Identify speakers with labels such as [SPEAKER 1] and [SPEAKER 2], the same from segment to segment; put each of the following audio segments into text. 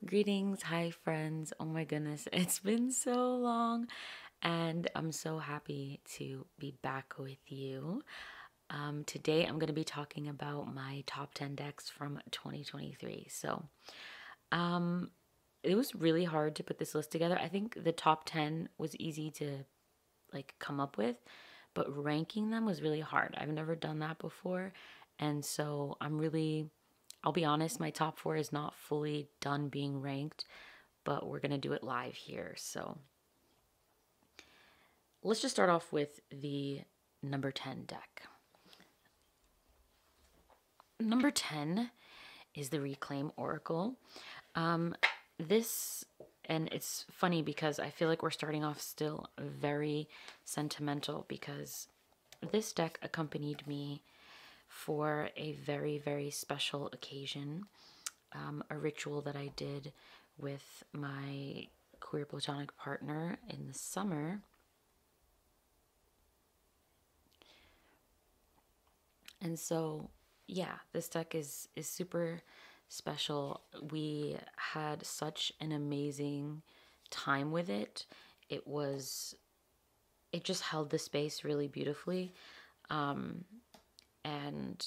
[SPEAKER 1] Greetings, hi friends. Oh my goodness, it's been so long, and I'm so happy to be back with you. Today, I'm going to be talking about my top 10 decks from 2023. Um, it was really hard to put this list together. I think the top 10 was easy to come up with, but ranking them was really hard. I've never done that before, and so I'll be honest, my top four is not fully done being ranked, but we're going to do it live here. So let's just start off with the number 10 deck. Number 10 is the Reclaim Oracle. This, and it's funny because I feel like we're starting off still very sentimental because this deck accompanied me for a very, very special occasion, a ritual that I did with my queer platonic partner in the summer. And so, yeah, this deck is super special. We had such an amazing time with it. It just held the space really beautifully. And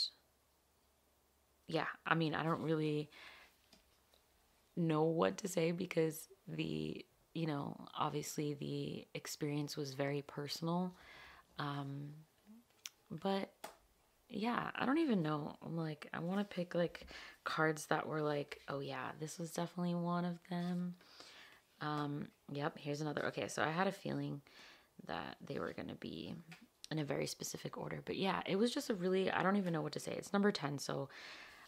[SPEAKER 1] yeah, I mean, I don't really know what to say because obviously the experience was very personal. But yeah, I don't even know. I'm like, I want to pick like cards that were like, oh yeah, this was definitely one of them. Yep, here's another. Okay, so I had a feeling that they were going to be in a very specific order. But yeah, it was just I don't even know what to say. It's number 10, so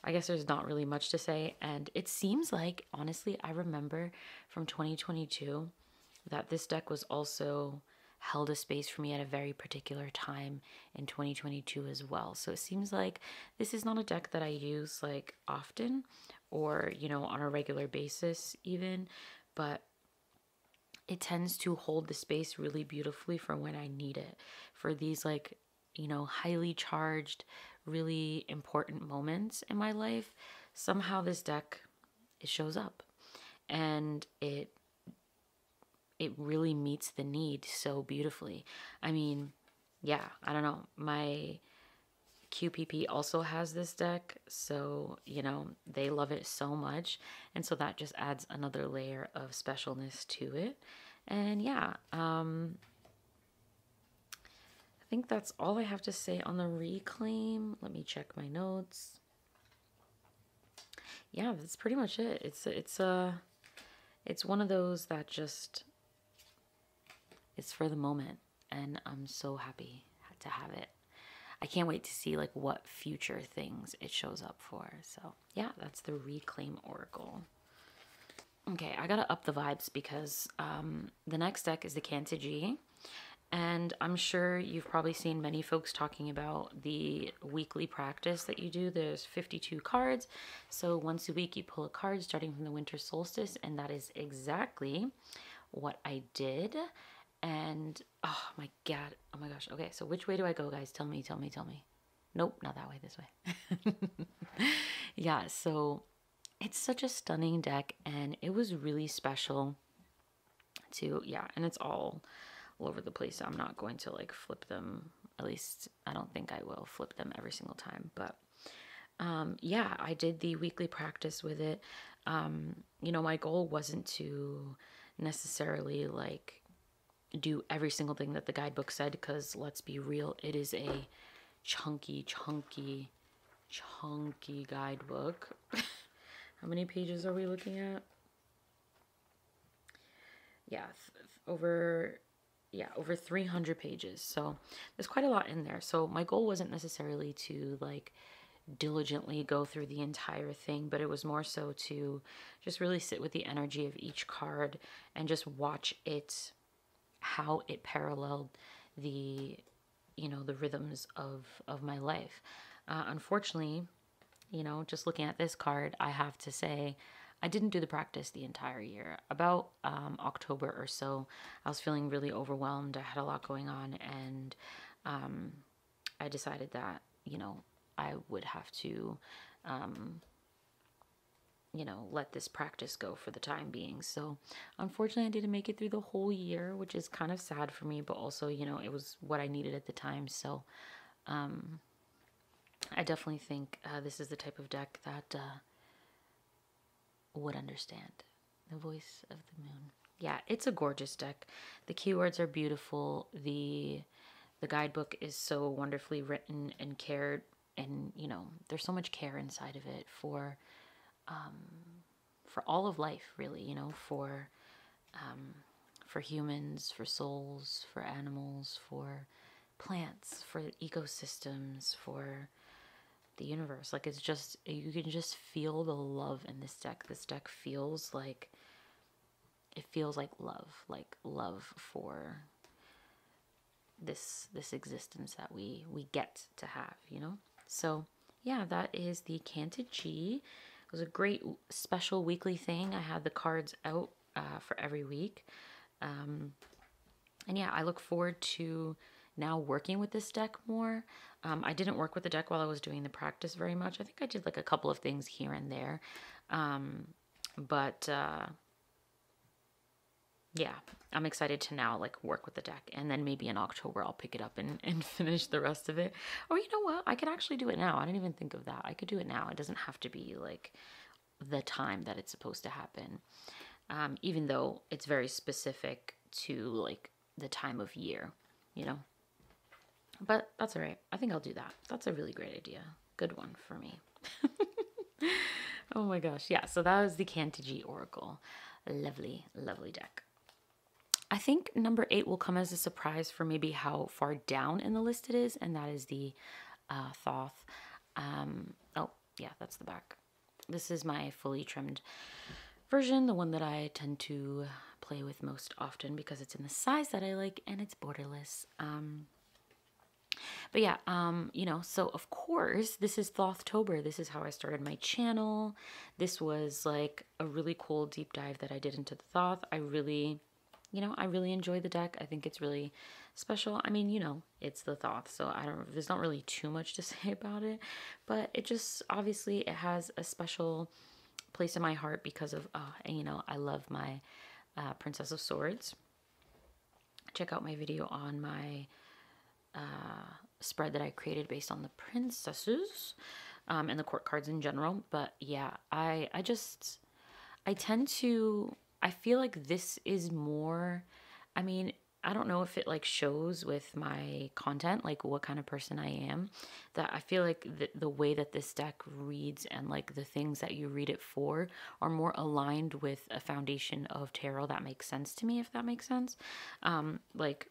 [SPEAKER 1] I guess there's not really much to say. And it seems like, honestly, I remember from 2022 that this deck was also held a space for me at a very particular time in 2022 as well. So it seems like this is not a deck that I use like often or, on a regular basis even, but it tends to hold the space really beautifully for when I need it. For these highly charged, really important moments in my life, somehow this deck, it shows up. And it really meets the need so beautifully. I mean, yeah, I don't know. My QPP also has this deck, so, they love it so much. And so that just adds another layer of specialness to it. And yeah, I think that's all I have to say on the Reclaim. Let me check my notes. Yeah, that's pretty much it. It's one of those that just, it's for the moment, and I'm so happy to have it. I can't wait to see like what future things it shows up for. So yeah, that's the Reclaim Oracle. Okay, I gotta up the vibes because the next deck is the Cantigee. And I'm sure you've probably seen many folks talking about the weekly practice that you do. There's 52 cards. So once a week you pull a card starting from the winter solstice. And that is exactly what I did. And oh my God. Oh my gosh. Okay, so which way do I go, guys? Tell me. Nope, not that way, this way. Yeah, so it's such a stunning deck. And it was really special to, yeah, and it's all over the place. I'm not going to like flip them. At least I don't think I will flip them every single time. But yeah, I did the weekly practice with it. My goal wasn't to necessarily like do every single thing that the guidebook said, because let's be real, it is a chunky guidebook. How many pages are we looking at? Yeah, over 300 pages. So there's quite a lot in there. So my goal wasn't necessarily to like diligently go through the entire thing, but it was more so to just really sit with the energy of each card and just watch it, how it paralleled the the rhythms of my life. Unfortunately, just looking at this card, I have to say I didn't do the practice the entire year. About October or so, I was feeling really overwhelmed. I had a lot going on, and I decided that, I would have to you know, let this practice go for the time being. So unfortunately I didn't make it through the whole year, which is kind of sad for me, but also, you know, it was what I needed at the time. So I definitely think this is the type of deck that would understand the voice of the moon. Yeah, it's a gorgeous deck. The keywords are beautiful. The guidebook is so wonderfully written and cared, and you know, there's so much care inside of it for all of life, really, you know, for humans, for souls, for animals, for plants, for ecosystems, for the universe. Like, it's just, you can just feel the love in this deck. This deck feels like, it feels like love for this existence that we get to have, you know. So yeah, that is the Cantigee. It was a great special weekly thing. I had the cards out for every week, and yeah, I look forward to now working with this deck more. I didn't work with the deck while I was doing the practice very much. I think I did like a couple of things here and there, but yeah, I'm excited to now like work with the deck, and then maybe in October I'll pick it up and finish the rest of it. Or you know what? I could actually do it now. I didn't even think of that. I could do it now. It doesn't have to be like the time that it's supposed to happen. Even though it's very specific to like the time of year, you know. But that's all right. I think I'll do that. That's a really great idea. Good one for me. Oh my gosh. Yeah, so that was the Cantigee Oracle. Lovely, lovely deck. I think number 8 will come as a surprise for maybe how far down in the list it is, and that is the Thoth. Oh, yeah, that's the back. This is my fully trimmed version, the one that I tend to play with most often because it's in the size that I like and it's borderless. But yeah, you know, so of course, this is Thothtober. This is how I started my channel. This was like a really cool deep dive that I did into the Thoth. I really enjoy the deck. I think it's really special. I mean, you know, it's the Thoth, so there's not really too much to say about it, but it just, obviously it has a special place in my heart because of, and you know, I love my Princess of Swords. Check out my video on my spread that I created based on the princesses and the court cards in general. But yeah, I feel like this is more, I mean, I don't know if it like shows with my content, like what kind of person I am, that I feel like the way that this deck reads and like the things that you read it for are more aligned with a foundation of tarot that makes sense to me, if that makes sense. Like,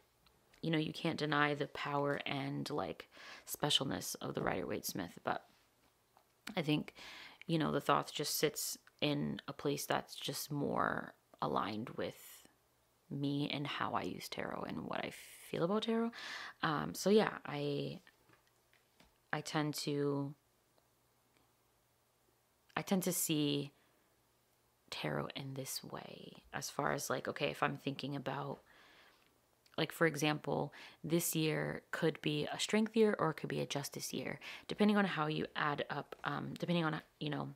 [SPEAKER 1] you know, you can't deny the power and like specialness of the Rider-Waite-Smith, but I think, you know, the Thoth just sits in a place that's just more aligned with me and how I use tarot and what I feel about tarot. So yeah, I tend to see tarot in this way, as far as like, okay, if I'm thinking about, like, for example, this year could be a strength year or it could be a justice year, depending on how you add up, depending on, you know,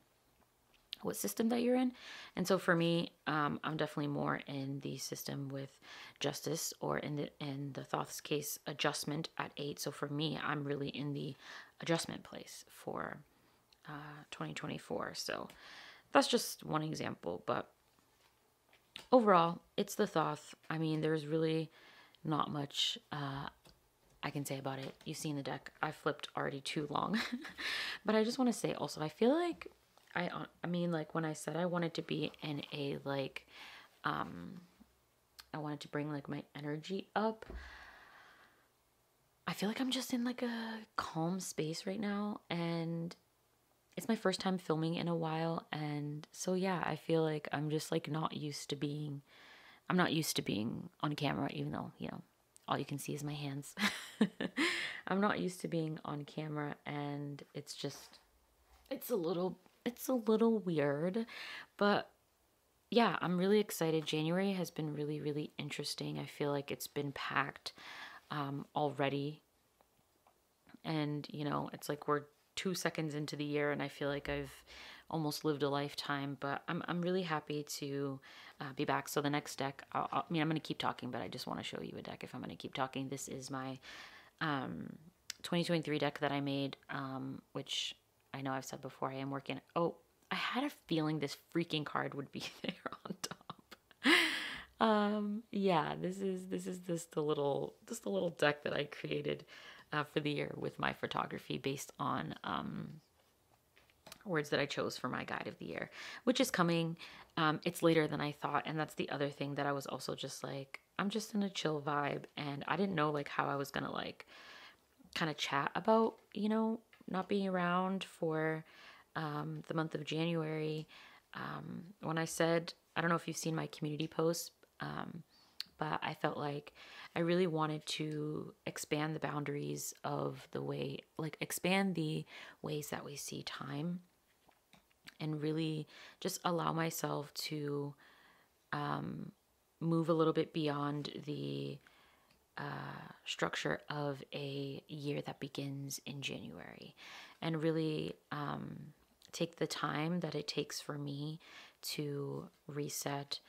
[SPEAKER 1] what system that you're in. And so for me, I'm definitely more in the system with justice, or in the Thoth's case, adjustment at 8. So for me, I'm really in the adjustment place for 2024. So that's just one example, but overall, it's the Thoth. I mean, there's really not much I can say about it. You've seen the deck. I flipped already too long. But I just want to say also, I feel like I mean, like when I said I wanted to be in a like I wanted to bring like my energy up, I feel like I'm just in like a calm space right now, and it's my first time filming in a while, and so yeah, I feel like I'm just like not used to being on camera, even though, you know, all you can see is my hands. I'm not used to being on camera, and it's a little weird, but yeah, I'm really excited. January has been really, really interesting. I feel like it's been packed already, and you know, it's like we're 2 seconds into the year, and I feel like I've almost lived a lifetime, but I'm really happy to be back. So the next deck, I mean, I'm going to keep talking, but I just want to show you a deck if I'm going to keep talking. This is my 2023 deck that I made, which I know I've said before I am working. Oh, I had a feeling this freaking card would be there on top. Yeah, this is just a little deck that I created for the year with my photography based on words that I chose for my guide of the year, which is coming. It's later than I thought, and that's the other thing that I was also just like, I'm just in a chill vibe, and I didn't know like how I was gonna like kind of chat about, you know, not being around for the month of January. When I said, I don't know if you've seen my community posts, but I felt like I really wanted to expand the boundaries of the way, like expand the ways that we see time, and really just allow myself to move a little bit beyond the structure of a year that begins in January, and really take the time that it takes for me to reset.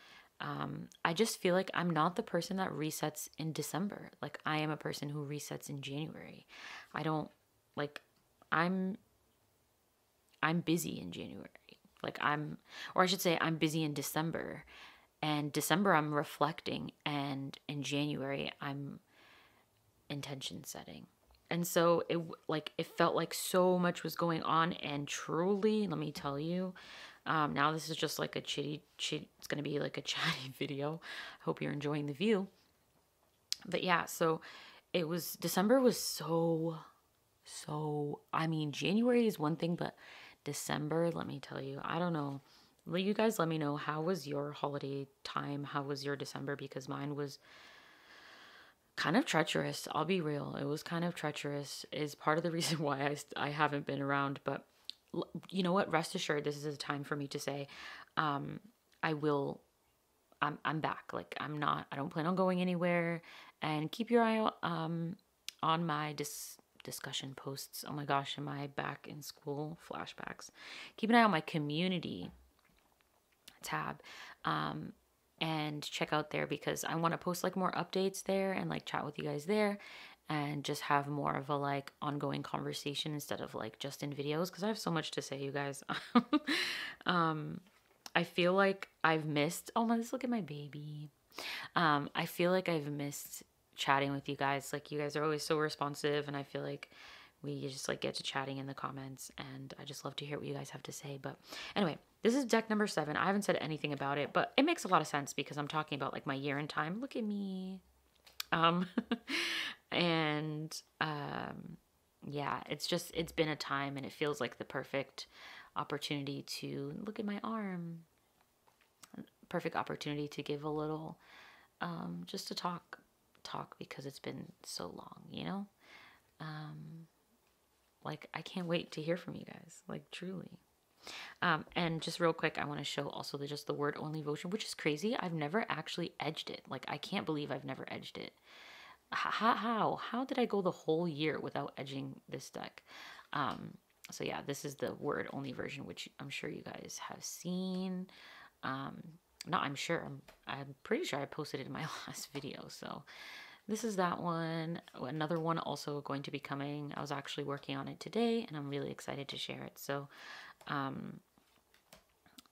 [SPEAKER 1] I just feel like I'm not the person that resets in December. Like, I am a person who resets in January. I don't like, I'm busy in January. Like or I should say I'm busy in December, and December I'm reflecting, and in January I'm intention setting. And so it felt like so much was going on, and truly, let me tell you, now this is just like a it's going to be like a chatty video. I hope you're enjoying the view. But yeah, so December was so, I mean, January is one thing, but December, let me tell you, I don't know. You guys let me know, how was your holiday time? How was your December? Because mine was kind of treacherous. I'll be real. It was kind of treacherous, is part of the reason why I haven't been around. But you know what? Rest assured, this is a time for me to say, I'm back. Like, I don't plan on going anywhere. And keep your eye out on my discussion posts. Oh my gosh, am I back in school? Flashbacks. Keep an eye on my community tab. And check out there, because I want to post like more updates there and like chat with you guys there, and just have more of a like ongoing conversation instead of like just in videos, because I have so much to say, you guys. I feel like I've missed, oh my, look at my baby. I feel like I've missed chatting with you guys. Like, you guys are always so responsive, and I feel like we just like get to chatting in the comments, and I just love to hear what you guys have to say. But anyway, this is deck number 7. I haven't said anything about it, but it makes a lot of sense because I'm talking about like my year in time. Look at me. And yeah, it's been a time, and it feels like the perfect opportunity to look at my arm. Perfect opportunity to give a little, just to talk, because it's been so long, you know? Like, I can't wait to hear from you guys, like, truly. And just real quick, I want to show also just the word only devotion, which is crazy. I've never actually edged it. Like, I can't believe I've never edged it. How did I go the whole year without edging this deck? So yeah, this is the word only version, which I'm sure you guys have seen. Not I'm sure, I'm pretty sure I posted it in my last video. So this is that one. Another one also going to be coming. I was actually working on it today, and I'm really excited to share it. So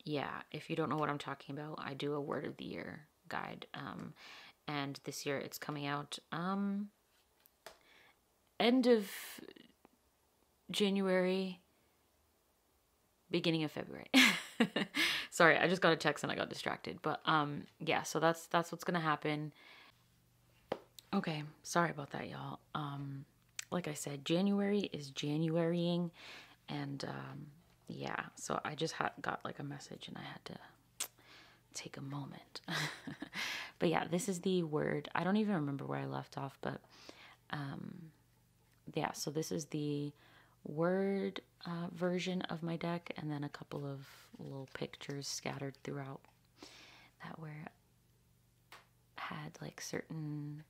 [SPEAKER 1] yeah, if you don't know what I'm talking about, I do a word of the year guide. And this year it's coming out end of January, beginning of February. Sorry, I just got a text and I got distracted. But yeah, so that's what's gonna happen. Okay, sorry about that, y'all. Like I said, January is Januarying, and yeah, so I just got like a message, and I had to take a moment. But yeah, this is the word. I don't even remember where I left off, but yeah, so this is the word version of my deck, and then a couple of little pictures scattered throughout that were had like certain,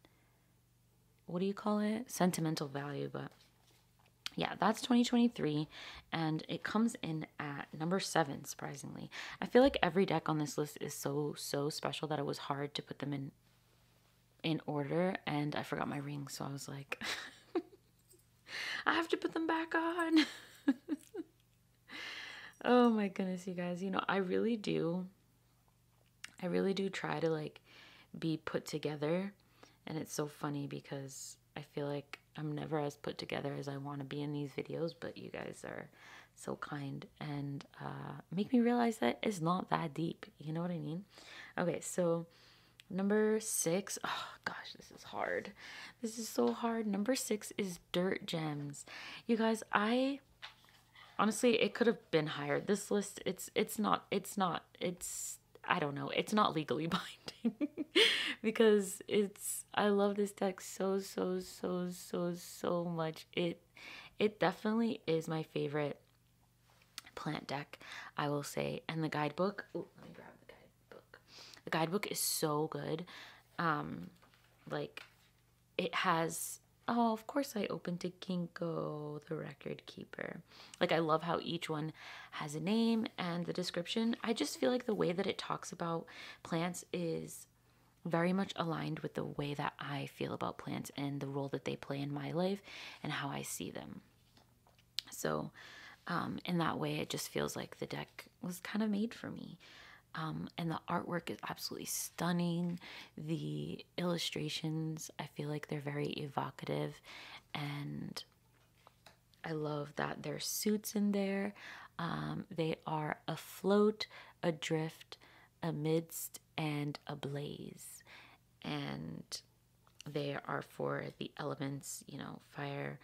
[SPEAKER 1] what do you call it, sentimental value. But yeah, that's 2023, and it comes in at number 7, surprisingly. I feel like every deck on this list is so special that it was hard to put them in order, and I forgot my ring, so I was like, I have to put them back on. Oh my goodness, you guys. You know, I really do try to like be put together, and it's so funny because I feel like I'm never as put together as I want to be in these videos, but you guys are so kind and make me realize that it's not that deep. You know what I mean? Okay, so number 6. Oh gosh, this is hard. This is so hard. Number 6 is Dirt Gems. You guys, I honestly, it could have been higher. This list, it's not, I don't know, it's not legally binding because I love this deck so much. It definitely is my favorite plant deck, I will say. And the guidebook, oh, let me grab the guidebook. The guidebook is so good. Like, it has, oh, of course I opened to Ginkgo, the record keeper. Like, I love how each one has a name and the description. I just feel like the way that it talks about plants is very much aligned with the way that I feel about plants and the role that they play in my life and how I see them. So, in that way, it just feels like the deck was kind of made for me. And the artwork is absolutely stunning. The illustrations, I feel like they're very evocative. And I love that there's suits in there. They are afloat, adrift, amidst, and ablaze. And they are for the elements, you know, fire,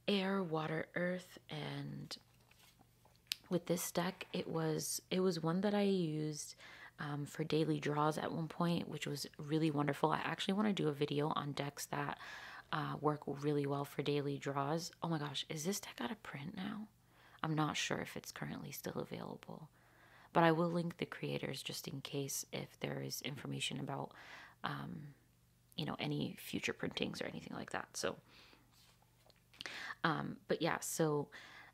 [SPEAKER 1] air, water, earth, and with this deck, it was one that I used for daily draws at one point, which was really wonderful. I actually want to do a video on decks that work really well for daily draws. Oh my gosh, is this deck out of print now? I'm not sure if it's currently still available, but I will link the creators just in case if there is information about, you know, any future printings or anything like that. So, but yeah, so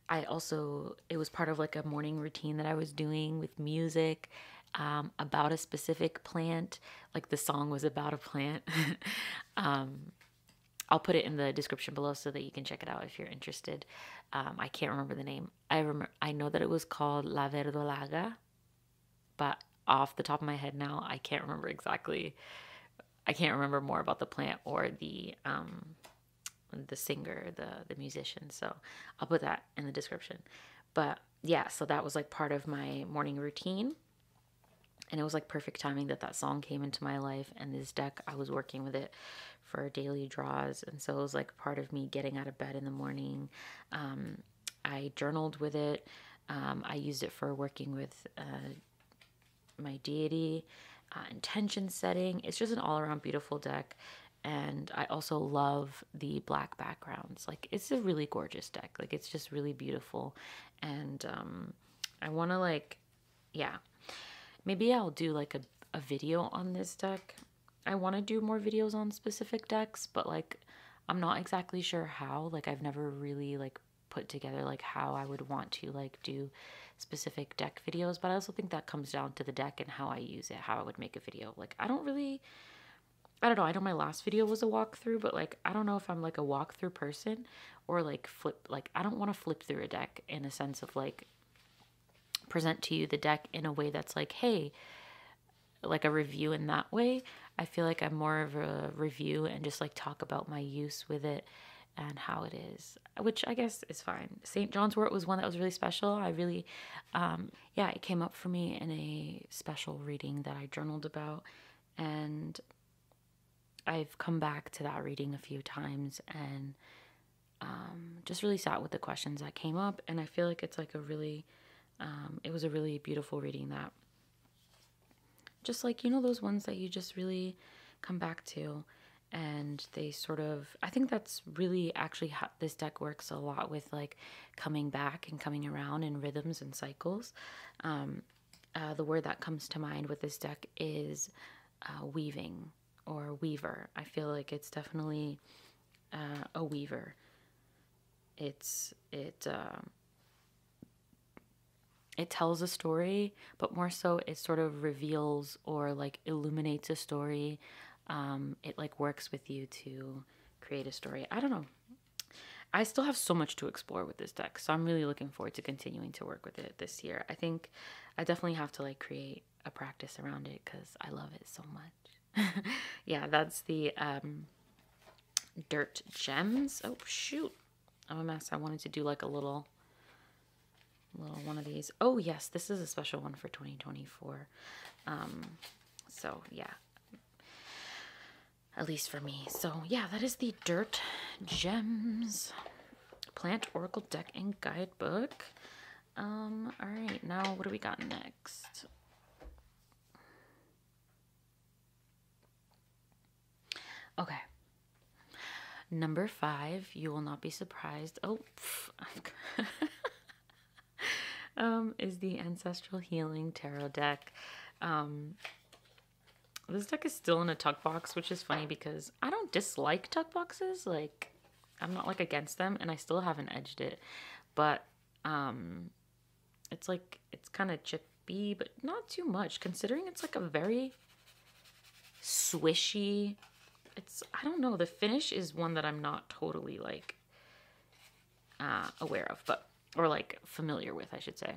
[SPEAKER 1] it was part of like a morning routine that I was doing with music about a specific plant. Like the song was about a plant. I'll put it in the description below so that you can check it out if you're interested. I can't remember the name. I know that it was called La Verdolaga, but off the top of my head now, I can't remember exactly. I can't remember more about the plant or the singer, the musician. So I'll put that in the description. But yeah, so that was like part of my morning routine. And it was like perfect timing that song came into my life. And this deck, I was working with it for daily draws. And so it was like part of me getting out of bed in the morning. I journaled with it. I used it for working with my deity, intention setting. It's just an all-around beautiful deck. And I also love the black backgrounds. Like, it's a really gorgeous deck. Like, it's just really beautiful. And I want to, like, yeah. Maybe I'll do, like, a video on this deck. I want to do more videos on specific decks, but, like, I'm not exactly sure how. Like, I've never really, like, put together, like, how I would want to, like, do specific deck videos. But I also think that comes down to the deck and how I use it, how I would make a video. Like, I don't know. I know my last video was a walkthrough, but like, I don't know if I'm like a walkthrough person or like I don't want to flip through a deck in a sense of like present to you the deck in a way that's like, hey, like a review in that way. I feel like I'm more of a review and just like talk about my use with it and how it is, which I guess is fine. St. John's wort was one that was really special. I really, yeah, it came up for me in a special reading that I journaled about, and I've come back to that reading a few times and just really sat with the questions that came up. And I feel like it's like it was a really beautiful reading that just like, you know, those ones that you just really come back to. And they sort of, I think that's really actually how this deck works a lot with like coming back and coming around in rhythms and cycles. The word that comes to mind with this deck is weaving or weaver. I feel like it's definitely a weaver. it tells a story, but more so it sort of reveals or like illuminates a story. It like works with you to create a story. I don't know. I still have so much to explore with this deck, so I'm really looking forward to continuing to work with it this year. I think I definitely have to like create a practice around it because I love it so much. Yeah, that's the Dirt Gems. Oh shoot, I'm a mess. I wanted to do like a little one of these. Oh yes, this is a special one for 2024. So yeah, at least for me. So yeah, that is the Dirt Gems Plant Oracle deck and guidebook. All right, now what do we got next? Okay. Number 5, you will not be surprised. Oh, is the Ancestral Healing Tarot deck. This deck is still in a tuck box, which is funny because I don't dislike tuck boxes. Like, I'm not like against them, and I still haven't edged it. But it's like, it's kind of chippy, but not too much, considering it's like a very swishy. I don't know, the finish is one that I'm not totally like aware of, or like familiar with, I should say.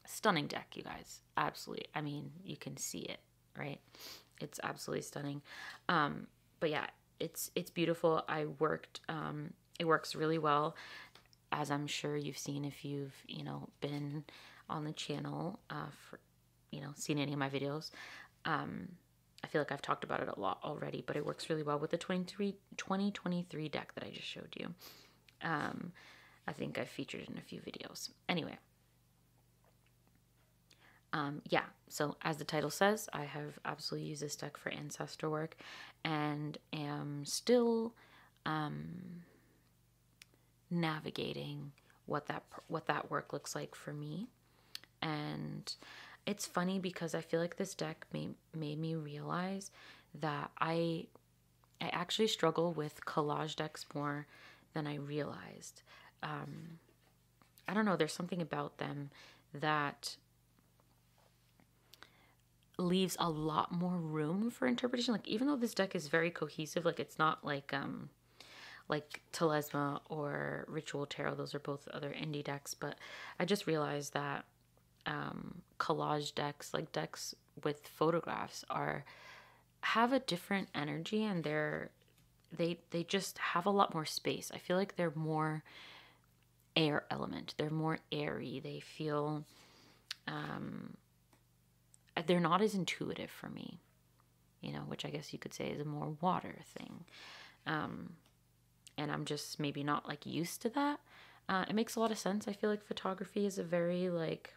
[SPEAKER 1] Stunning deck, you guys. Absolutely. I mean, you can see it, right? It's absolutely stunning. But yeah, it's beautiful. It works really well, as I'm sure you've seen if you've, been on the channel, for, seen any of my videos. I feel like I've talked about it a lot already, but it works really well with the 2023 deck that I just showed you. I think I've featured it in a few videos. Anyway. Yeah, so as the title says, I have absolutely used this deck for ancestor work and am still navigating what that work looks like for me. And it's funny because I feel like this deck made me realize that I actually struggle with collage decks more than I realized. I don't know, there's something about them that leaves a lot more room for interpretation. Like, even though this deck is very cohesive, like it's not like Telesma or Ritual Tarot. Those are both other indie decks, but I just realized that collage decks, like decks with photographs, have a different energy, and they just have a lot more space. I feel like they're more air element. They're more airy. They feel they're not as intuitive for me, which I guess you could say is a more water thing. And I'm just maybe not like used to that. It makes a lot of sense. I feel like photography is a very like,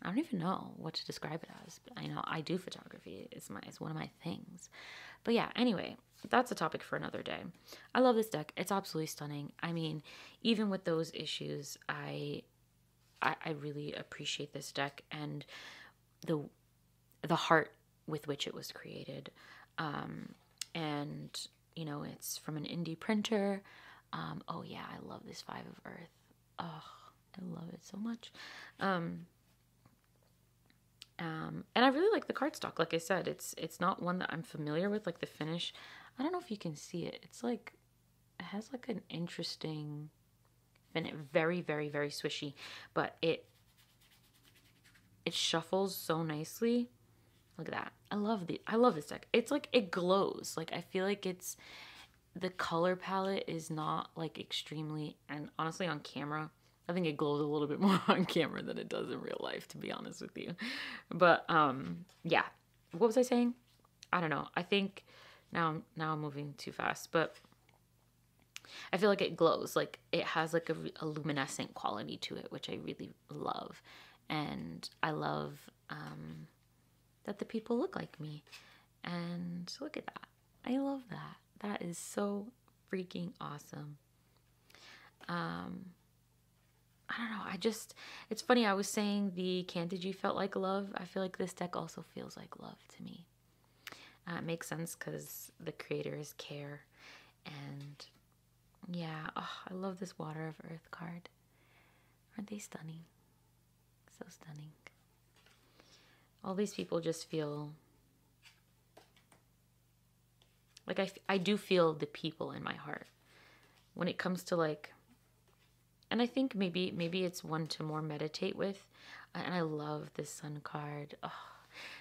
[SPEAKER 1] I don't even know what to describe it as. But I do photography. It's one of my things. But yeah, anyway, that's a topic for another day. I love this deck. It's absolutely stunning. I mean, even with those issues, I really appreciate this deck and the heart with which it was created. And it's from an indie printer. Oh yeah, I love this 5 of Earth. Oh, I love it so much. And I really like the cardstock. Like I said, it's not one that I'm familiar with. Like the finish, I don't know if you can see it. It's like, it has like an interesting finish. Very, very, very swishy, but it shuffles so nicely. Look at that. I love this deck. It's like, it glows. Like, I feel like the color palette is not like extremely, and honestly on camera, I think it glows a little bit more on camera than it does in real life, to be honest with you. But yeah, what was I saying? I don't know. I think now I'm moving too fast, but I feel like it glows. Like, it has like a luminescent quality to it, which I really love. And I love that the people look like me. And look at that. I love that. That is so freaking awesome. I don't know. It's funny. I was saying the Cantigee felt like love. I feel like this deck also feels like love to me. It makes sense because the creators care. And Yeah, oh, I love this Water of Earth card. Aren't they stunning? So stunning. All these people just feel like I do feel the people in my heart when it comes to like, and I think maybe it's one to more meditate with. And I love this Sun card. Oh,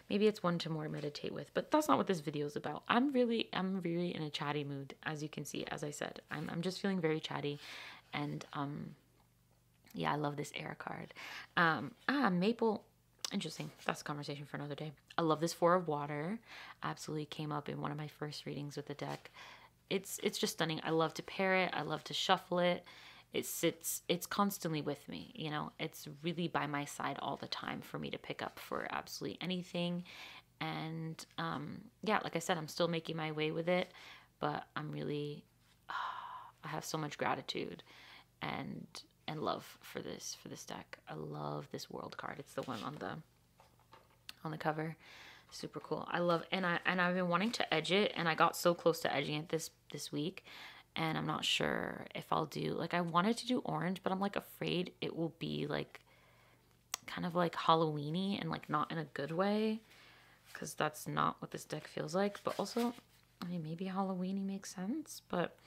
[SPEAKER 1] maybe it's one to more meditate with, but that's not what this video is about. I'm really in a chatty mood, as you can see. As I said, I'm just feeling very chatty, and yeah, I love this air card. Maple. Interesting. That's a conversation for another day. I love this Four of Water. Absolutely came up in one of my first readings with the deck. It's just stunning. I love to pair it. I love to shuffle it. It's constantly with me, you know. It's really by my side all the time for me to pick up for absolutely anything. And yeah, like I said, I'm still making my way with it, but I'm really I have so much gratitude and love for this deck. I love this World card. It's the one on the cover. Super cool. I love, and I've been wanting to edge it, and I got so close to edging it this week, and I'm not sure if I'll do, like, I wanted to do orange, but I'm like afraid it will be like kind of like Halloween-y and like not in a good way, because that's not what this deck feels like. But also, I mean, maybe Halloween-y makes sense, but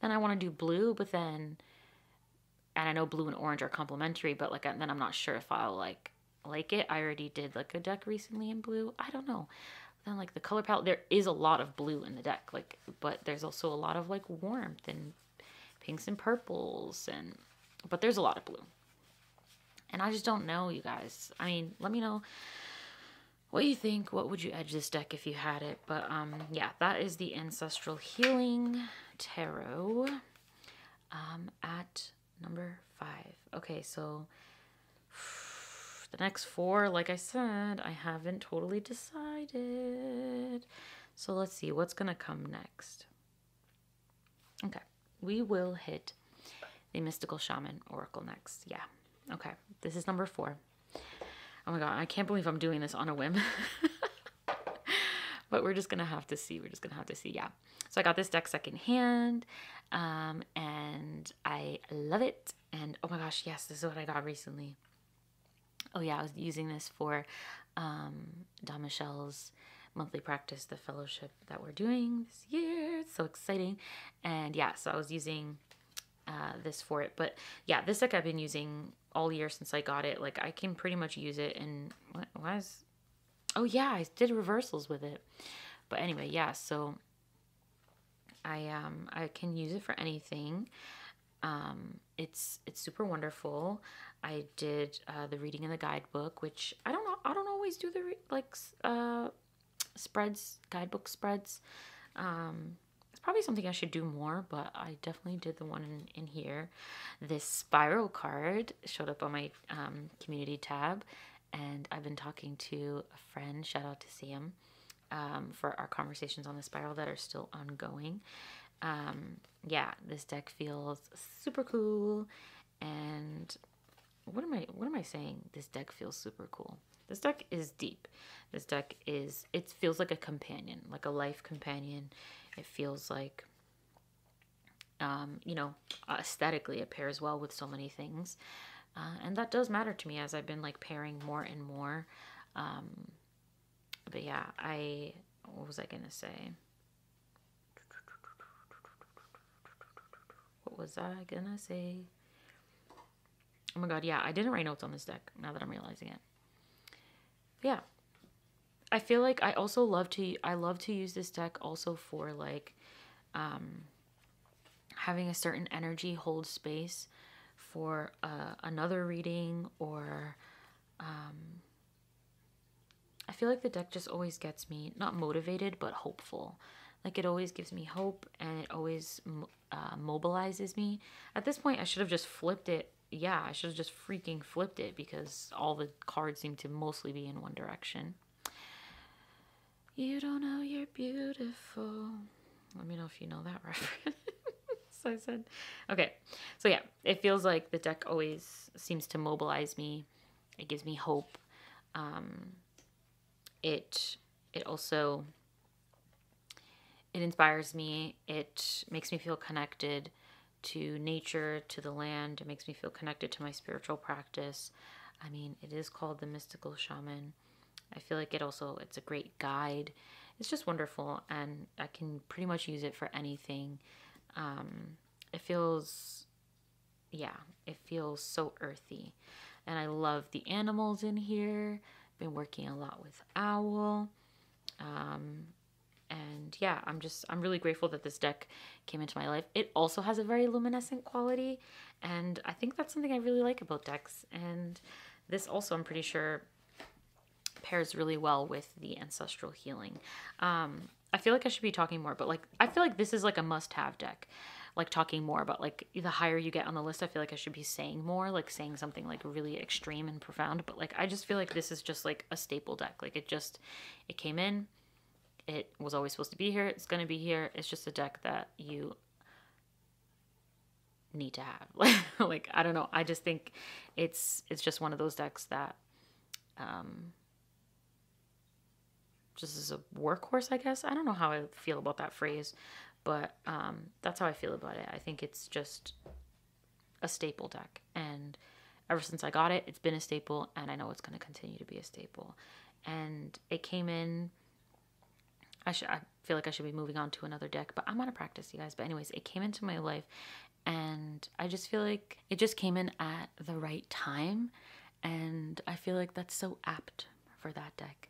[SPEAKER 1] then I want to do blue, but then, and I know blue and orange are complementary, but like then I'm not sure if I'll like it. I already did like a deck recently in blue. I don't know. Then like the color palette, there is a lot of blue in the deck, like, but there's also a lot of like warmth and pinks and purples, and but there's a lot of blue. And I just don't know, you guys. I mean, let me know what you think. What would you edge this deck if you had it? But yeah, that is the Ancestral Healing Tarot at number 5. Okay, so the next 4, like I said, I haven't totally decided. So let's see what's gonna come next. Okay, we will hit the Mystical Shaman Oracle next. Yeah, okay, this is number 4. Oh my god, I can't believe I'm doing this on a whim. But we're just gonna have to see. Yeah. So I got this deck secondhand, and I love it. And oh my gosh, yes, this is what I got recently. Oh yeah, I was using this for Don Michelle's monthly practice, the fellowship that we're doing this year. It's so exciting. And yeah, so I was using this for it. But yeah, this deck I've been using all year since I got it. Like, I can pretty much use it in oh yeah, I did reversals with it. But anyway, yeah, so I can use it for anything. It's super wonderful. I did the reading in the guidebook, which I don't always do the spreads, guidebook spreads. It's probably something I should do more, but I definitely did the one in here. This spiral card showed up on my community tab, and I've been talking to a friend, shout out to Sam, for our conversations on the spiral that are still ongoing. Yeah, this deck feels super cool. And what am I saying? This deck feels super cool. This deck is deep. This deck it feels like a companion, like a life companion. It feels like, you know, aesthetically it pairs well with so many things. And that does matter to me as I've been like pairing more and more. But yeah, what was I going to say? What was I going to say? Oh my god, yeah, I didn't write notes on this deck now that I'm realizing it. But yeah. I feel like I also love to use this deck also for like having a certain energy hold space for another reading, or I feel like the deck just always gets me not motivated but hopeful. Like, it always gives me hope, and it always mobilizes me. At this point, I should have just flipped it. Yeah, I should have just freaking flipped it, because all the cards seem to mostly be in one direction. You don't know you're beautiful. Let me know if you know that reference. So I said, okay. So yeah, it feels like the deck always seems to mobilize me. It gives me hope. It also, it inspires me. It makes me feel connected to nature, to the land. It makes me feel connected to my spiritual practice. I mean, it is called the Mystical Shaman. I feel like it's a great guide. It's just wonderful, and I can pretty much use it for anything. It feels, yeah, it feels so earthy. And I love the animals in here. Been working a lot with Owl. And yeah, I'm really grateful that this deck came into my life. It also has a very luminescent quality, and I think that's something I really like about decks. And this also, I'm pretty sure, pairs really well with the ancestral healing. I feel like I should be talking more, but like, I feel like this is like a must-have deck. Like talking more about, like, the higher you get on the list, I feel like I should be saying more, like saying something like really extreme and profound. But like, I just feel like this is just like a staple deck. Like it came in, it was always supposed to be here. It's going to be here. It's just a deck that you need to have. Like, I don't know. I just think it's just one of those decks that, just as a workhorse, I guess. I don't know how I feel about that phrase, but that's how I feel about it. I think it's just a staple deck, and ever since I got it, it's been a staple, and I know it's going to continue to be a staple. And it came in, I feel like I should be moving on to another deck, but I'm out of practice, you guys. But anyways, it came into my life, and I just feel like it just came in at the right time, and I feel like that's so apt for that deck.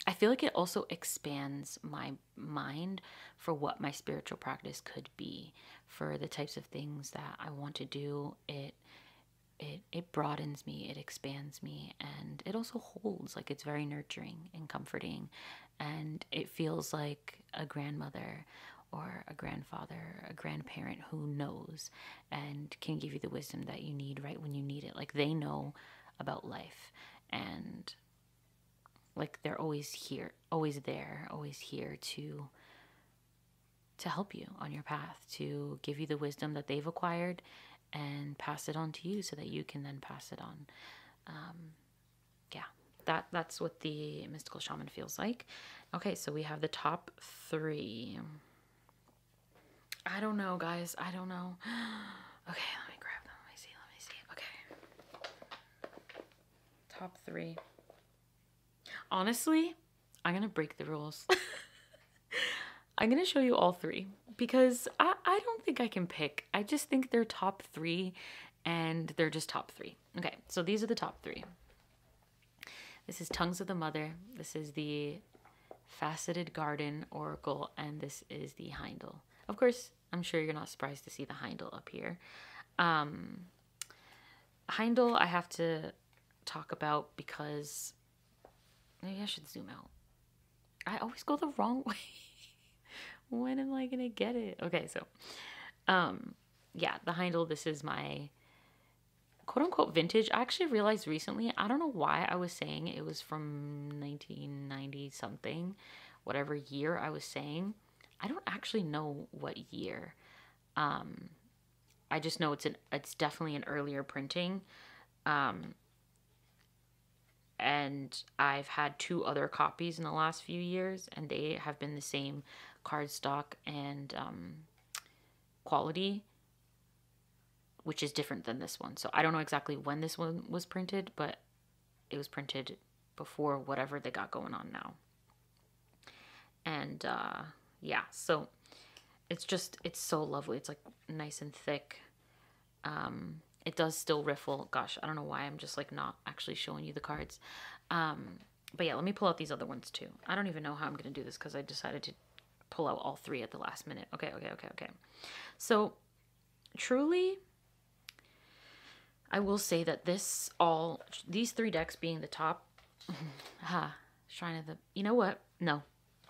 [SPEAKER 1] I feel like it also expands my mind for what my spiritual practice could be, for the types of things that I want to do. It broadens me, it expands me, and it also holds, like, it's very nurturing and comforting, and it feels like a grandmother or a grandfather, a grandparent who knows and can give you the wisdom that you need right when you need it. Like, they know about life, and like, they're always here, always there, always here to help you on your path, to give you the wisdom that they've acquired and pass it on to you so that you can then pass it on. Yeah, that's what the Mystical Shaman feels like. Okay, so we have the top 3. I don't know, guys. I don't know. Okay, let me grab them. Let me see. Okay. Top 3. Honestly, I'm going to break the rules. I'm going to show you all 3 because I don't think I can pick. I just think they're top 3 and they're just top 3. Okay, so these are the top 3. This is Tongues of the Mother. This is the Faceted Garden Oracle, and this is the Haindl. Of course, I'm sure you're not surprised to see the Haindl up here. Haindl I have to talk about because maybe I should zoom out. I always go the wrong way. When am I going to get it? Okay, so, yeah, the Haindl, this is my quote-unquote vintage. I actually realized recently, I don't know why I was saying it was from 1990-something, whatever year I was saying. I don't actually know what year. I just know it's definitely an earlier printing. And I've had 2 other copies in the last few years, and they have been the same cardstock and quality, which is different than this one. So I don't know exactly when this one was printed, but it was printed before whatever they got going on now. And yeah, so it's so lovely. It's like nice and thick. It does still riffle. Gosh, I don't know why I'm just like not actually showing you the cards. But yeah, let me pull out these other ones too. I don't even know how I'm going to do this because I decided to pull out all 3 at the last minute. Okay. So truly, I will say that these 3 decks being the top, Shrine of the, you know what? No.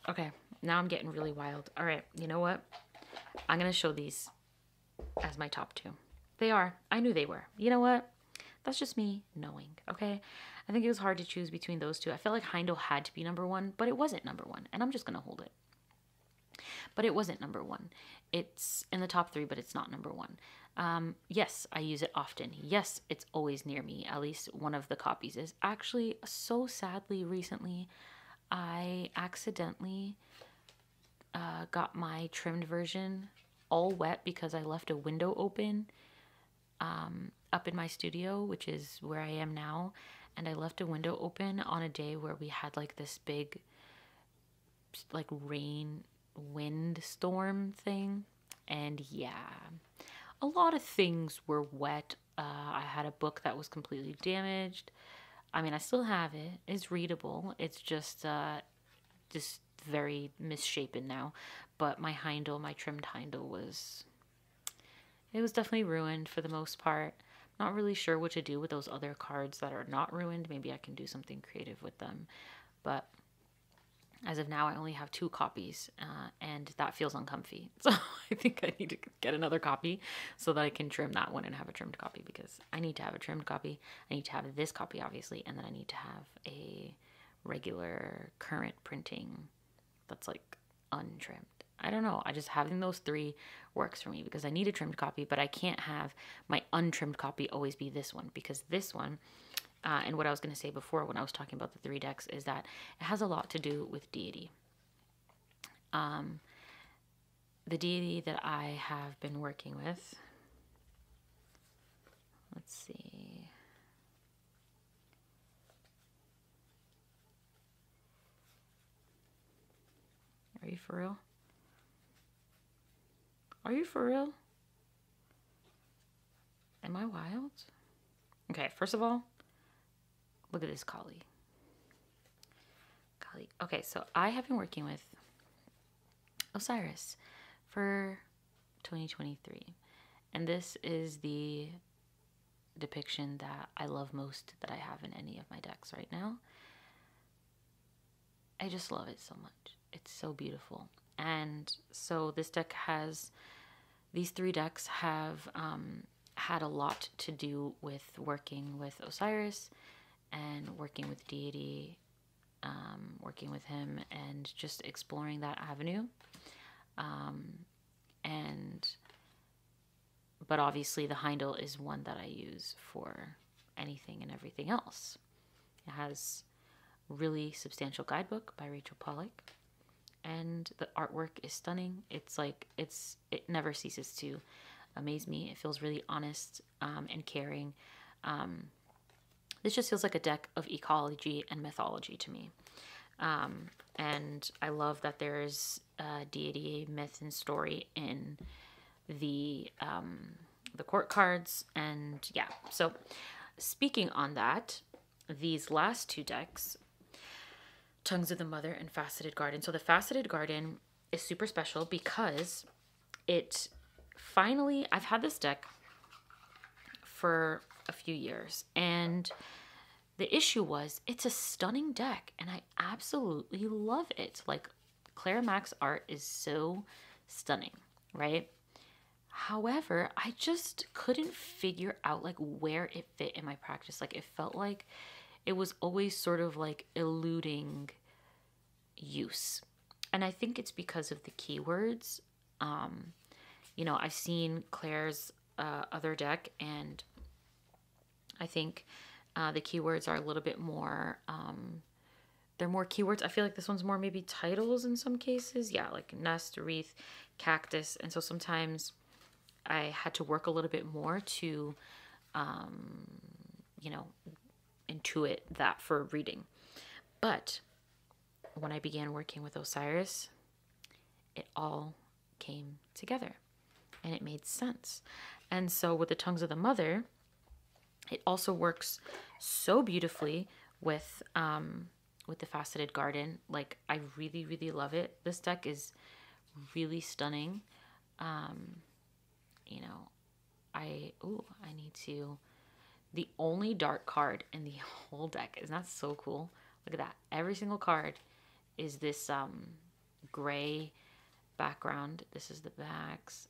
[SPEAKER 1] Okay. Now I'm getting really wild. All right. You know what? I'm going to show these as my top 2. They are. I knew they were. You know what? That's just me knowing, okay? I think it was hard to choose between those 2. I felt like Haindl had to be number 1, but it wasn't number 1, and I'm just going to hold it. But it wasn't number 1. It's in the top 3, but it's not number 1. Yes, I use it often. Yes, it's always near me. At least one of the copies is. Actually, so sadly, recently, I accidentally got my trimmed version all wet because I left a window open up in my studio, which is where I am now. And I left a window open on a day where we had like this big like rain wind storm thing. And yeah, a lot of things were wet. I had a book that was completely damaged. I mean, I still have it. It's readable. It's just very misshapen now. But my Haindl, my trimmed Haindl it was definitely ruined for the most part. Not really sure what to do with those other cards that are not ruined. Maybe I can do something creative with them. But as of now, I only have 2 copies, and that feels uncomfy. So I think I need to get another copy so that I can trim that one and have a trimmed copy, because I need to have a trimmed copy. I need to have this copy, obviously, and then I need to have a regular current printing that's like untrimmed. I don't know. I just having those 3 works for me, because I need a trimmed copy, but I can't have my untrimmed copy always be this one, because this one, and what I was going to say before when I was talking about the 3 decks, is that it has a lot to do with deity. The deity that I have been working with, let's see. Are you for real? Are you for real? Am I wild? Okay, first of all, look at this Kali. Kali. Okay, so I have been working with Osiris for 2023. And this is the depiction that I love most that I have in any of my decks right now. I just love it so much. It's so beautiful. And so this deck has, these 3 decks have had a lot to do with working with Osiris and working with deity, working with him and just exploring that avenue. But obviously the Haindl is one that I use for anything and everything else. It has a really substantial guidebook by Rachel Pollack. And the artwork is stunning. It's like, it never ceases to amaze me. It feels really honest and caring. This just feels like a deck of ecology and mythology to me. And I love that there's deity, myth, and story in the court cards. And yeah, so speaking on that, these last 2 decks, Tongues of the Mother and Faceted Garden. So the Faceted Garden is super special because it finally, I've had this deck for a few years, and the issue was it's a stunning deck and I absolutely love it. Like, Claire Mack's art is so stunning, right? However, I just couldn't figure out like where it fit in my practice. Like, it felt like it was always sort of like eluding use. And I think it's because of the keywords. You know, I've seen Claire's other deck, and I think the keywords are a little bit more, they're more keywords. I feel like this one's more maybe titles in some cases. Yeah, like nest, wreath, cactus. And so sometimes I had to work a little bit more to, you know, intuit that for reading. But when I began working with Osiris, it all came together and it made sense. And so with the Tongues of the Mother, it also works so beautifully with the Faceted Garden. Like, I really, really love it. This deck is really stunning. You know, I need to, the only dark card in the whole deck. Isn't that so cool? Look at that. Every single card is this gray background. This is the backs.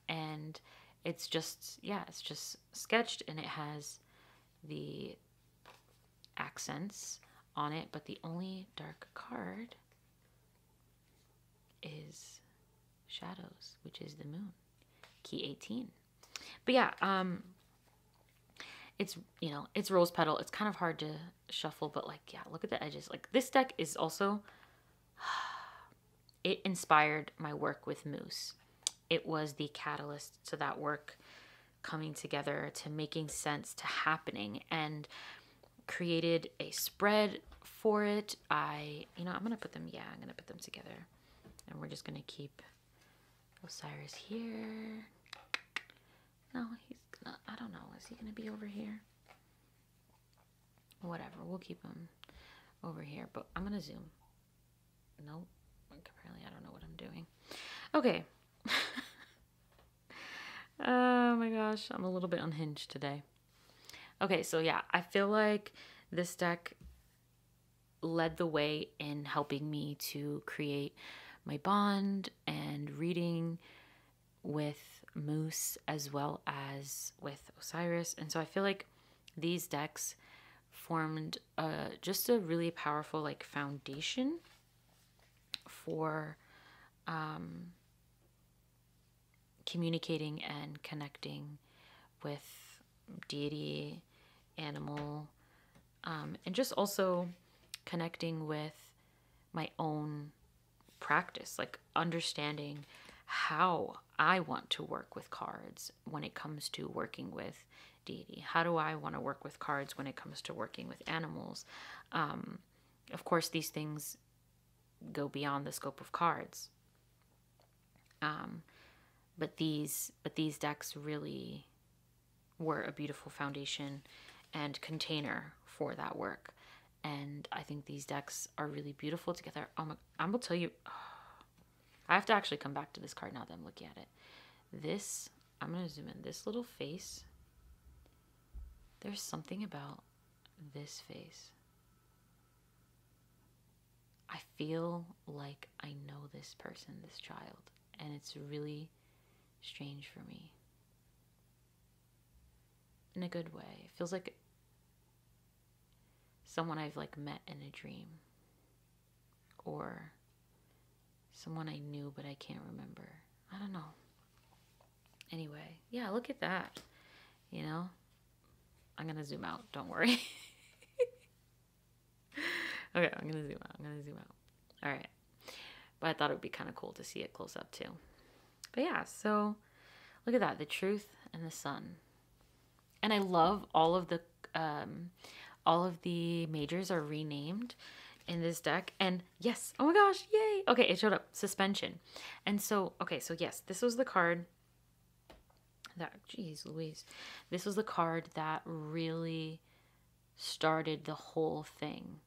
[SPEAKER 1] And it's just, yeah, it's just sketched, and it has the accents on it. But the only dark card is Shadows, which is the moon. Key 18. But yeah, it's, you know, it's rose petal. It's kind of hard to shuffle, but like, yeah, look at the edges. Like, this deck is also, it inspired my work with Moose. it was the catalyst to that work coming together, to making sense, to happening, and created a spread for it. I'm gonna put them together, and we're just gonna keep Osiris here. No, he's not. I don't know. Is he gonna be over here? Whatever. We'll keep him over here. But I'm gonna zoom. Nope. Apparently, I don't know what I'm doing. Okay. Oh my gosh, I'm a little bit unhinged today. Okay, so yeah, I feel like this deck led the way in helping me to create my bond and reading with Moose as well as with Osiris. And so I feel like these decks formed just a really powerful like foundation for communicating and connecting with deity, animal, and just also connecting with my own practice, like understanding how I want to work with cards when it comes to working with deity. How do I want to work with cards when it comes to working with animals? Of course, these things go beyond the scope of cards. But these decks really were a beautiful foundation and container for that work. And I think these decks are really beautiful together. I'm gonna tell you, I have to actually come back to this card now that I'm looking at it. This, I'm gonna zoom in. This little face, there's something about this face. I feel like I know this person, this child, and it's really strange for me. In a good way. It feels like someone I've like met in a dream, or someone I knew but I can't remember. I don't know. Anyway, yeah, look at that. You know, I'm gonna zoom out, don't worry. Okay, I'm gonna zoom out. All right, but I thought it would be kind of cool to see it close up too. But yeah, so look at that, the truth and the sun. And I love all of the majors are renamed in this deck. And yes, oh my gosh, yay. Okay, it showed up, suspension. And so, okay, so yes, this was the card that, geez Louise, this was the card that really started the whole thing.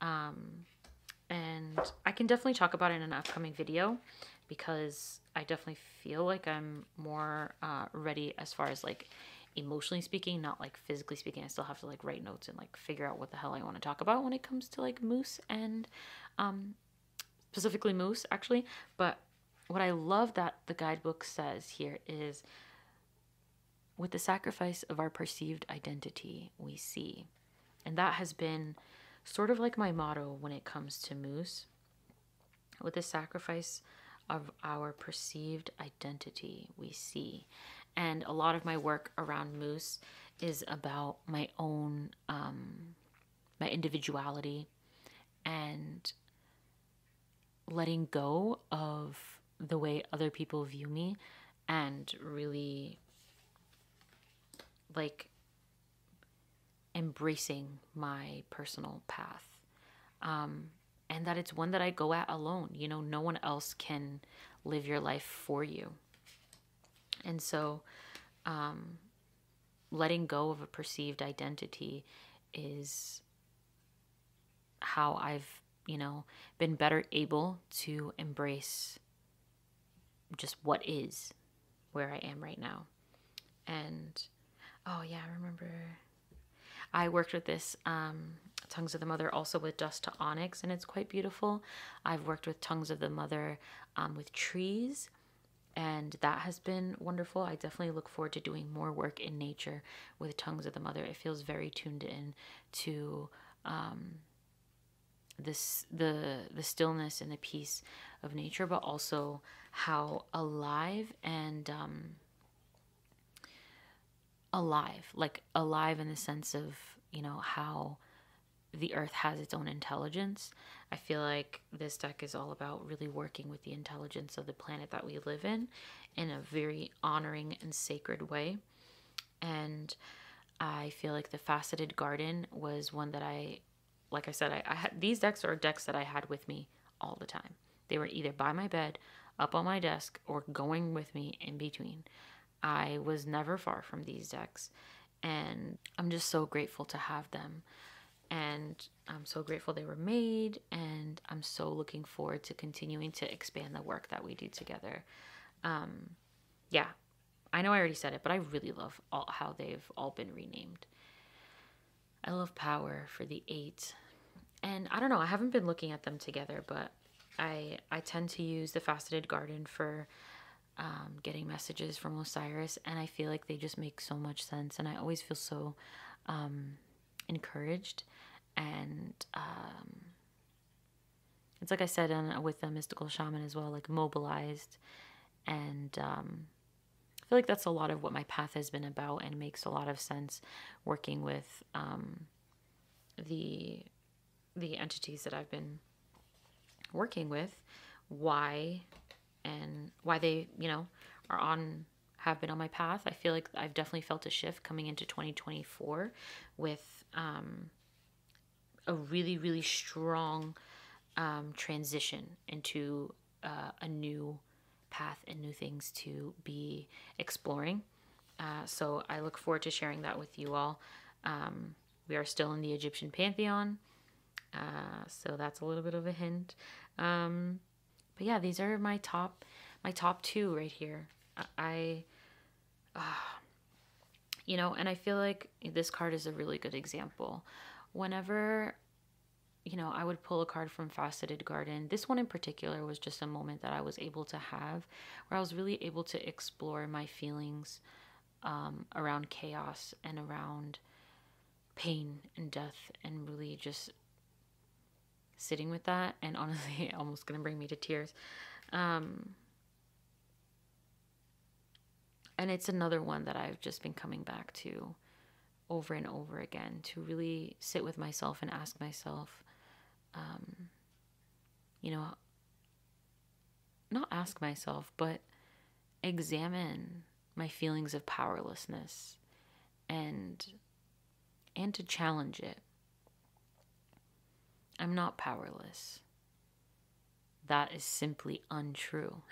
[SPEAKER 1] And I can definitely talk about it in an upcoming video, because I definitely feel like I'm more ready as far as like emotionally speaking, not like physically speaking. I still have to like write notes and like figure out what the hell I want to talk about when it comes to like Moose and specifically Moose actually. But what I love that the guidebook says here is, with the sacrifice of our perceived identity we see. And that has been sort of like my motto when it comes to Moose. With the sacrifice of our perceived identity we see. And a lot of my work around Moose is about my own my individuality and letting go of the way other people view me, and really like embracing my personal path. And that it's one that I go at alone. You know, no one else can live your life for you. And so letting go of a perceived identity is how I've, you know, been better able to embrace just what is where I am right now. And, oh yeah, I remember I worked with this Tongues of the Mother also with Dust to Onyx, and it's quite beautiful. I've worked with Tongues of the Mother with trees, and that has been wonderful. I definitely look forward to doing more work in nature with Tongues of the Mother. It feels very tuned in to the stillness and the peace of nature, but also how alive and alive in the sense of, you know, how the earth has its own intelligence. I feel like this deck is all about really working with the intelligence of the planet that we live in a very honoring and sacred way. And I feel like the Faceted Garden was one that like I said, I had these decks are decks that I had with me all the time. They were either by my bed, up on my desk, or going with me in between. I was never far from these decks, and I'm just so grateful to have them. And I'm so grateful they were made, and I'm so looking forward to continuing to expand the work that we do together. Yeah, I know I already said it, but I really love how they've all been renamed. I love Power for the 8. And I don't know, I haven't been looking at them together, but I tend to use the Faceted Garden for getting messages from Osiris, and I feel like they just make so much sense, and I always feel so encouraged. And it's like I said with the Mystical Shaman as well, like mobilized. And I feel like that's a lot of what my path has been about, and makes a lot of sense working with the entities that I've been working with, why they, have been on my path. I feel like I've definitely felt a shift coming into 2024 with a really, really strong transition into a new path and new things to be exploring. So I look forward to sharing that with you all. We are still in the Egyptian pantheon, so that's a little bit of a hint. But yeah, these are my top 2 right here. And I feel like this card is a really good example. Whenever, I would pull a card from Faceted Garden, this one in particular was just a moment that I was able to have where I was really able to explore my feelings around chaos and around pain and death, and really just sitting with that. And honestly, almost gonna bring me to tears. And it's another one that I've just been coming back to over and over again, to really sit with myself and ask myself, not ask myself, but examine my feelings of powerlessness, and to challenge it. I'm not powerless. That is simply untrue.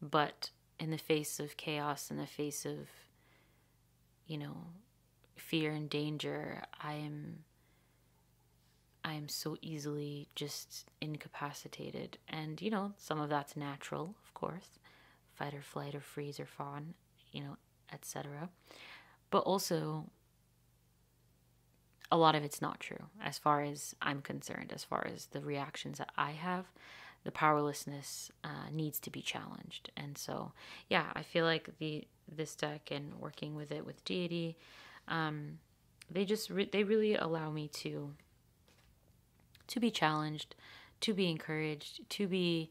[SPEAKER 1] But in the face of chaos, in the face of, fear and danger, I am so easily just incapacitated. And, some of that's natural, of course. Fight or flight or freeze or fawn, etc. But also, a lot of it's not true as far as I'm concerned, as far as the reactions that I have. The powerlessness needs to be challenged. And so, yeah, I feel like this deck and working with it with deity, they really allow me to be challenged, to be encouraged, to be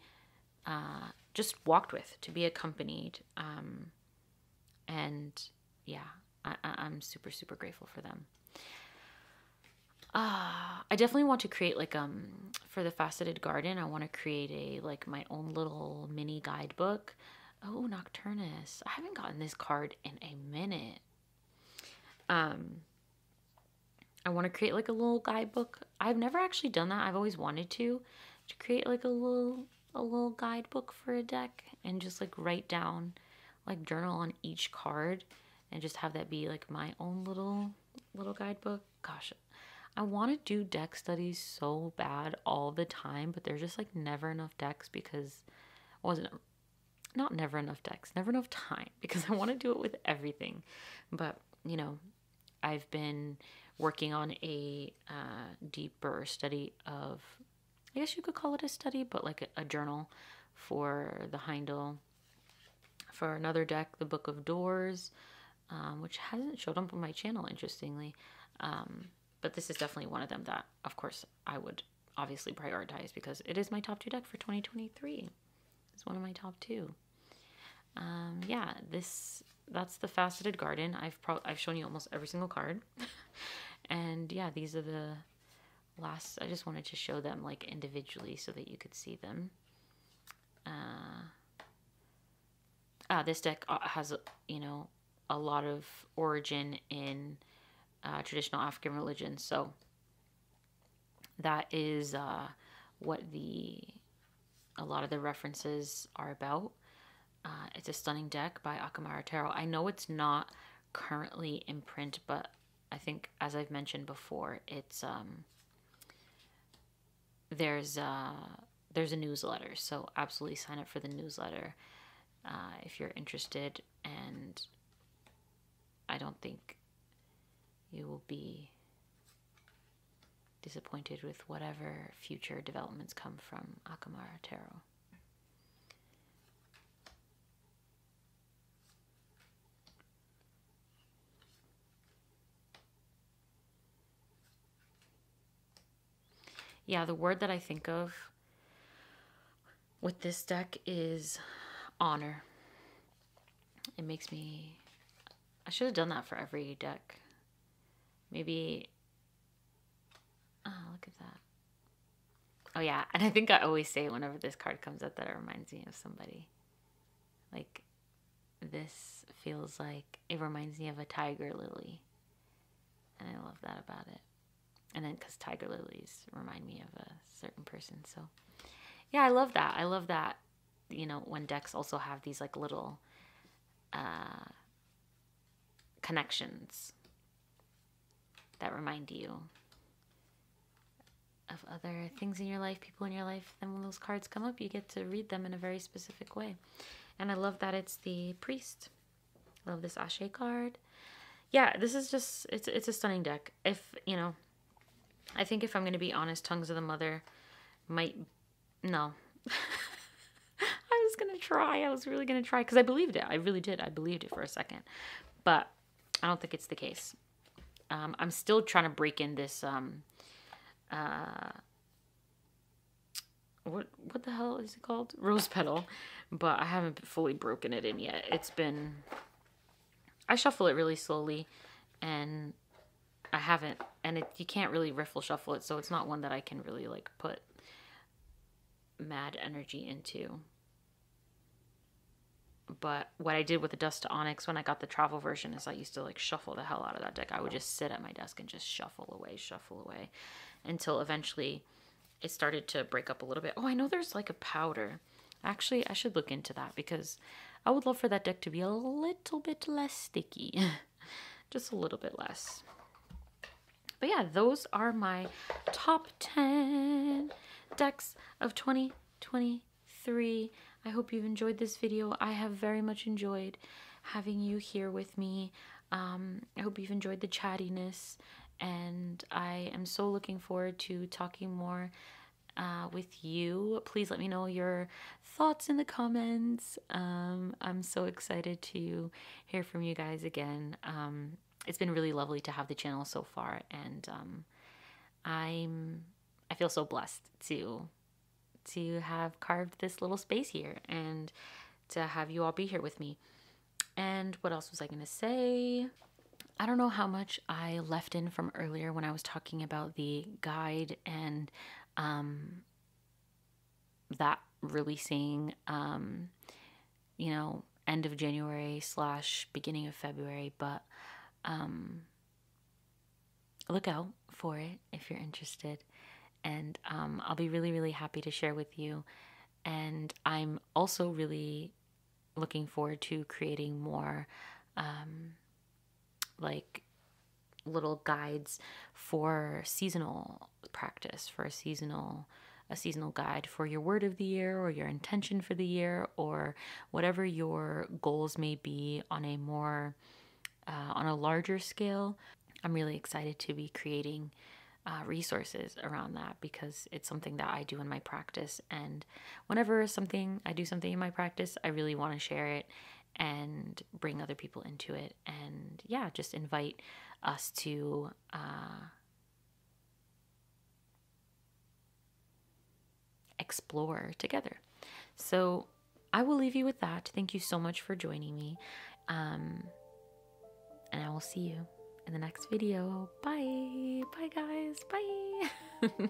[SPEAKER 1] just walked with, to be accompanied. And yeah, I'm super, super grateful for them. I definitely want to create for the Faceted Garden, I want to create my own little mini guidebook. Oh, Nocturnus. I haven't gotten this card in a minute. I want to create a little guidebook. I've never actually done that. I've always wanted to create a little guidebook for a deck, and just write down, journal on each card, and just have that be my own little guidebook. Gosh, I want to do deck studies so bad all the time, but there's just never enough decks, because not never enough decks, never enough time, because I want to do it with everything. But I've been working on a deeper study of, I guess you could call it a study, but a journal for the Haindl, for another deck, the Book of Doors, which hasn't showed up on my channel, interestingly. But this is definitely one of them that, of course, I would obviously prioritize, because it is my top 2 deck for 2023. It's one of my top 2. Yeah, that's the Faceted Garden. I've shown you almost every single card. And yeah, these are last, I just wanted to show them like individually so that you could see them. This deck has, you know, a lot of origin in traditional African religion. So that is what a lot of the references are about. It's a stunning deck by Akamara Tarot. I know it's not currently in print, but I think, as I've mentioned before, it's there's a newsletter, so absolutely sign up for the newsletter if you're interested, and I don't think you will be disappointed with whatever future developments come from Akamara Tarot. Yeah, the word that I think of with this deck is honor. It makes me... I should have done that for every deck. Maybe... Oh, look at that. Oh, yeah. And I think I always say whenever this card comes up that it reminds me of somebody. Like, this feels like... It reminds me of a tiger lily. And I love that about it. And then because tiger lilies remind me of a certain person. So, yeah, I love that. I love that, you know, when decks also have these, like, little connections that remind you of other things in your life, people in your life. Then when those cards come up, you get to read them in a very specific way. And I love that it's the priest. I love this Ashe card. Yeah, this is just, it's a stunning deck. If, you know... I think if I'm going to be honest, Tongues of the Mother might... No. I was going to try. I was really going to try because I believed it. I really did. I believed it for a second. But I don't think it's the case. I'm still trying to break in this... what the hell is it called? Rose Petal. But I haven't fully broken it in yet. It's been... I shuffle it really slowly. And... I haven't, and you can't really riffle shuffle it, so it's not one that I can really, like, put mad energy into. But what I did with the Dust to Onyx when I got the travel version is I used to, like, shuffle the hell out of that deck. I would just sit at my desk and just shuffle away, until eventually it started to break up a little bit. Oh, I know there's, like, a powder. Actually, I should look into that, because I would love for that deck to be a little bit less sticky. Just a little bit less. But yeah, those are my top 10 decks of 2023. I hope you've enjoyed this video. I have very much enjoyed having you here with me. I hope you've enjoyed the chattiness. And I am so looking forward to talking more with you. Please let me know your thoughts in the comments. I'm so excited to hear from you guys again. It's been really lovely to have the channel so far, and I feel so blessed to have carved this little space here and to have you all be here with me. And what else was I going to say? I don't know how much I left in from earlier when I was talking about the guide and that releasing, you know, end of January / beginning of February, but look out for it if you're interested, and I'll be really, really happy to share with you. And I'm also really looking forward to creating more like little guides for seasonal practice, for a seasonal guide for your word of the year or your intention for the year, or whatever your goals may be on a more on a larger scale. I'm really excited to be creating resources around that, because it's something that I do in my practice, and whenever I do something in my practice, I really want to share it and bring other people into it, and yeah, just invite us to explore together. So I will leave you with that. Thank you so much for joining me. And I will see you in the next video. Bye. Bye, guys. Bye.